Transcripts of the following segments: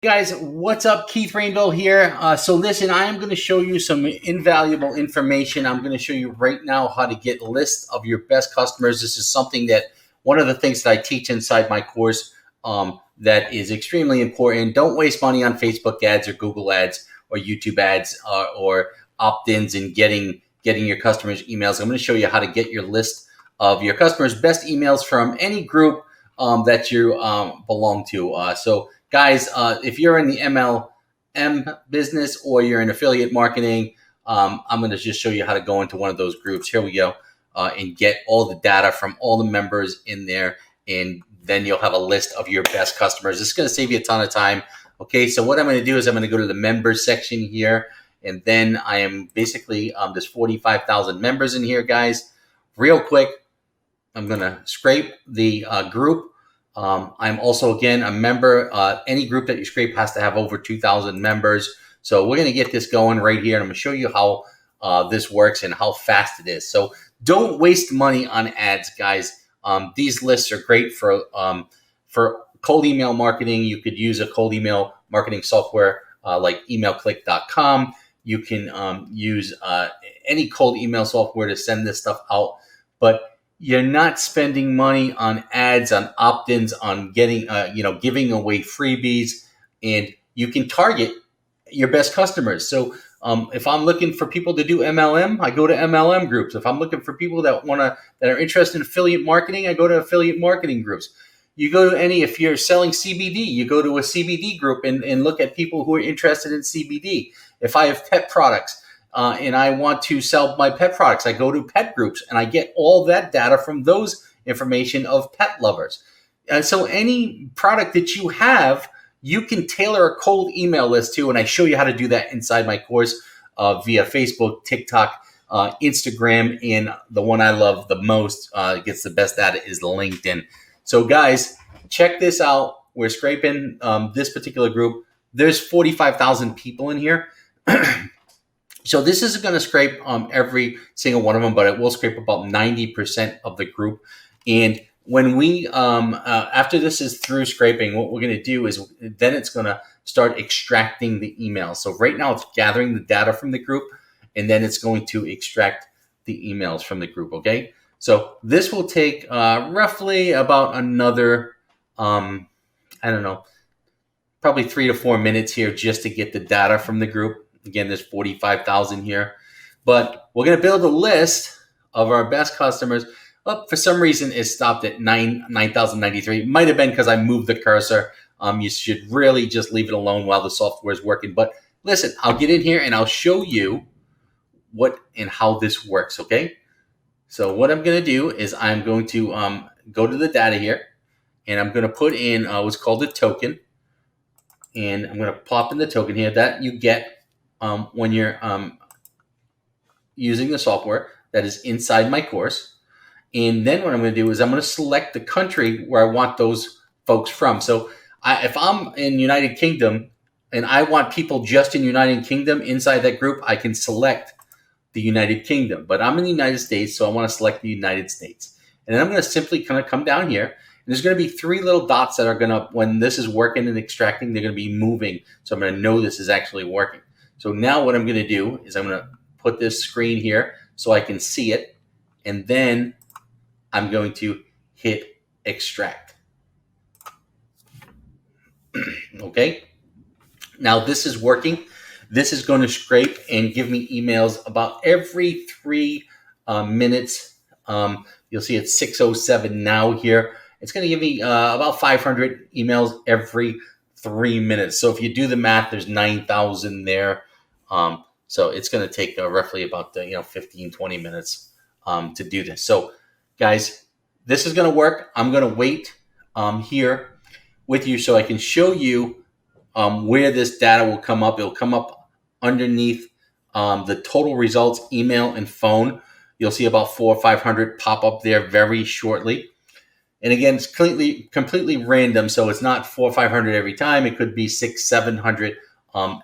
Guys, what's up? Keith Rainville here. So listen, I am going to show you some invaluable information. I'm going to show you right now how to get lists of your best customers. This is something that one of the things that I teach inside my course that is extremely important. Don't waste money on Facebook ads or Google ads or YouTube ads or opt-ins and getting your customers' emails. I'm going to show you how to get your list of your customers' best emails from any group that you belong to. Guys, if you're in the MLM business or you're in affiliate marketing, I'm going to just show you how to go into one of those groups. Here we go. And get all the data from all the members in there. And then you'll have a list of your best customers. This is going to save you a ton of time. Okay, so what I'm going to do is I'm going to go to the members section here. And then I am basically, there's 45,000 members in here, guys. Real quick, I'm going to scrape the group. I'm also, again, a member. Any group that you scrape has to have over 2,000 members. So we're going to get this going right here. And I'm going to show you how this works and how fast it is. So don't waste money on ads, guys. These lists are great for cold email marketing. You could use a cold email marketing software like emailclick.com. You can use any cold email software to send this stuff out. But you're not spending money on ads, on opt-ins, on getting, giving away freebies, and you can target your best customers. So if I'm looking for people to do MLM, I go to MLM groups. If I'm looking for people that are interested in affiliate marketing, I go to affiliate marketing groups. You go to if you're selling CBD, you go to a CBD group and look at people who are interested in CBD. If I have pet products, and I want to sell my pet products, I go to pet groups and I get all that data from those information of pet lovers. So any product that you have, you can tailor a cold email list to, and I show you how to do that inside my course via Facebook, TikTok, Instagram, and the one I love the most, gets the best data, is LinkedIn. So guys, check this out. We're scraping this particular group. There's 45,000 people in here. So this isn't going to scrape every single one of them, but it will scrape about 90% of the group. And when we, after this is through scraping, what we're going to do is then it's going to start extracting the emails. So right now it's gathering the data from the group, and then it's going to extract the emails from the group, okay? So this will take roughly about another, probably 3 to 4 minutes here just to get the data from the group. Again, there's 45,000 here, but we're going to build a list of our best customers. Oh, for some reason, it stopped at 9,093. It might have been because I moved the cursor. You should really just leave it alone while the software is working. But listen, I'll get in here and I'll show you what and how this works, okay? So what I'm going to do is I'm going to go to the data here, and I'm going to put in what's called a token. And I'm going to plop in the token here that you get when you're using the software that is inside my course. And then what I'm going to do is I'm going to select the country where I want those folks from. So if I'm in United Kingdom and I want people just in United Kingdom inside that group, I can select the United Kingdom. But I'm in the United States, so I want to select the United States. And then I'm going to simply kind of come down here. And there's going to be 3 little dots that are going to, when this is working and extracting, they're going to be moving. So I'm going to know this is actually working. So now what I'm going to do is I'm going to put this screen here so I can see it. And then I'm going to hit extract. Okay. Now this is working. This is going to scrape and give me emails about every 3 minutes. You'll see it's 6:07 now here. It's going to give me about 500 emails every 3 minutes. So if you do the math, there's 9,000 there. So it's going to take roughly about 15, 20 minutes to do this. So guys, this is going to work. I'm going to wait here with you so I can show you where this data will come up. It'll come up underneath the total results, email and phone. You'll see about 400 or 500 pop up there very shortly. And again, it's completely random. So it's not 400 or 500 every time. It could be 600, 700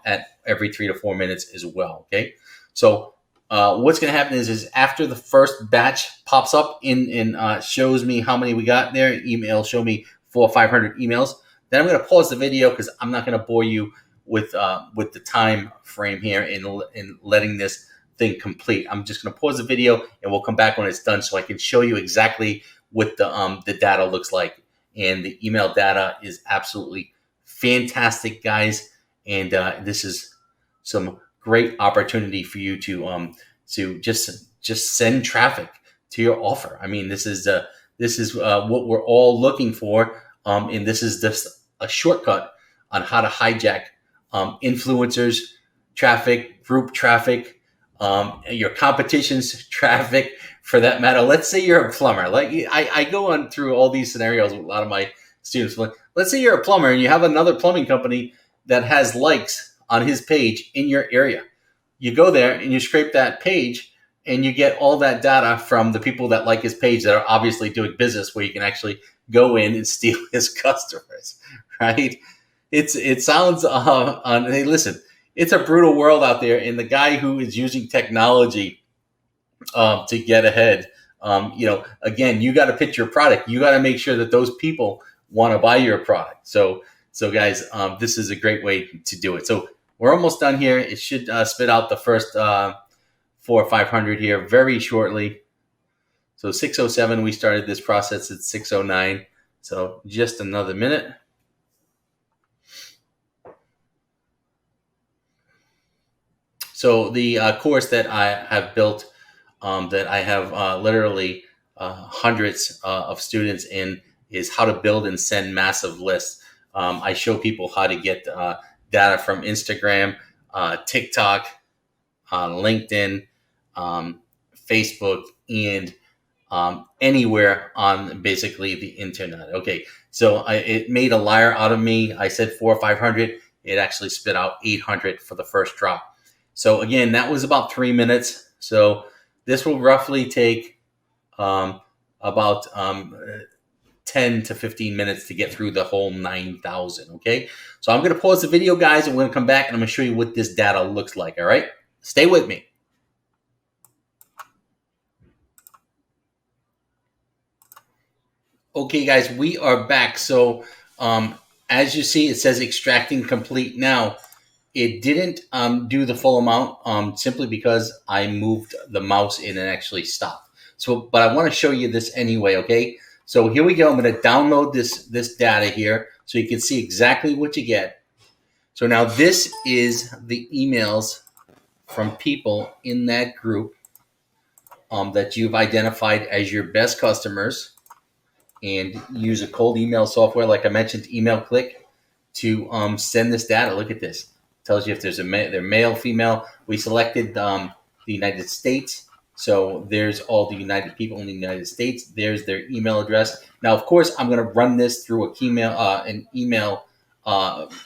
at every 3 to 4 minutes as well. Okay. So what's going to happen is after the first batch pops up and shows me how many we got there, email show me 400 or 500 emails. Then I'm going to pause the video because I'm not going to bore you with the time frame here in letting this thing complete. I'm just going to pause the video and we'll come back when it's done so I can show you exactly what the data looks like. And the email data is absolutely fantastic, guys. And this is some great opportunity for you to just send traffic to your offer. I mean, this is what we're all looking for, and this is just a shortcut on how to hijack influencers traffic, group traffic, your competition's traffic, for that matter. Let's say you're a plumber. Like I go on through all these scenarios with a lot of my students. Let's say you're a plumber and you have another plumbing company that has likes on his page in your area. You go there and you scrape that page and you get all that data from the people that like his page that are obviously doing business, where you can actually go in and steal his customers, right? It sounds hey, listen, it's a brutal world out there, and the guy who is using technology to get ahead, again, you got to pitch your product. You got to make sure that those people want to buy your product. So guys, this is a great way to do it. So we're almost done here. It should spit out the first 400 or 500 here very shortly. So 6:07, we started this process at 6:09. So just another minute. So the course that I have built, that I have literally hundreds of students in, is how to build and send massive lists. I show people how to get data from Instagram, TikTok, LinkedIn, Facebook, and anywhere on basically the internet. Okay, so it made a liar out of me. I said 400 or 500. It actually spit out 800 for the first drop. So again, that was about 3 minutes. So this will roughly take about 10 to 15 minutes to get through the whole 9,000. Okay, so I'm going to pause the video, guys, and we're going to come back and I'm going to show you what this data looks like. All right, stay with me. Okay, guys, we are back. So as you see, it says extracting complete. Now, it didn't do the full amount simply because I moved the mouse in and actually stopped. So, but I want to show you this anyway, okay? So here we go. I'm going to download this data here so you can see exactly what you get. So now this is the emails from people in that group that you've identified as your best customers, and use a cold email software, like I mentioned, Email Click, to send this data. Look at this. Tells you if there's they're male, female. We selected the United States. So there's all the United people in the United States. There's their email address. Now, of course, I'm going to run this through an email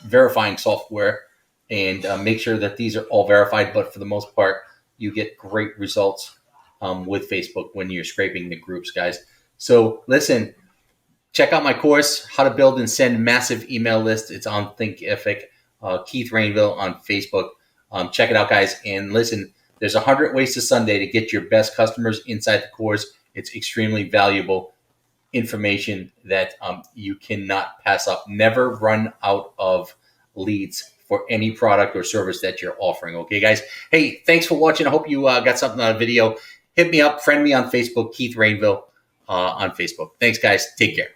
verifying software and make sure that these are all verified. But for the most part, you get great results with Facebook when you're scraping the groups, guys. So listen, check out my course, How to Build and Send Massive Email Lists. It's on Thinkific. Keith Rainville on Facebook. Check it out, guys. And listen, there's 100 ways to Sunday to get your best customers inside the course. It's extremely valuable information that you cannot pass up. Never run out of leads for any product or service that you're offering. Okay, guys? Hey, thanks for watching. I hope you got something out of the video. Hit me up, friend me on Facebook, Keith Rainville on Facebook. Thanks, guys. Take care.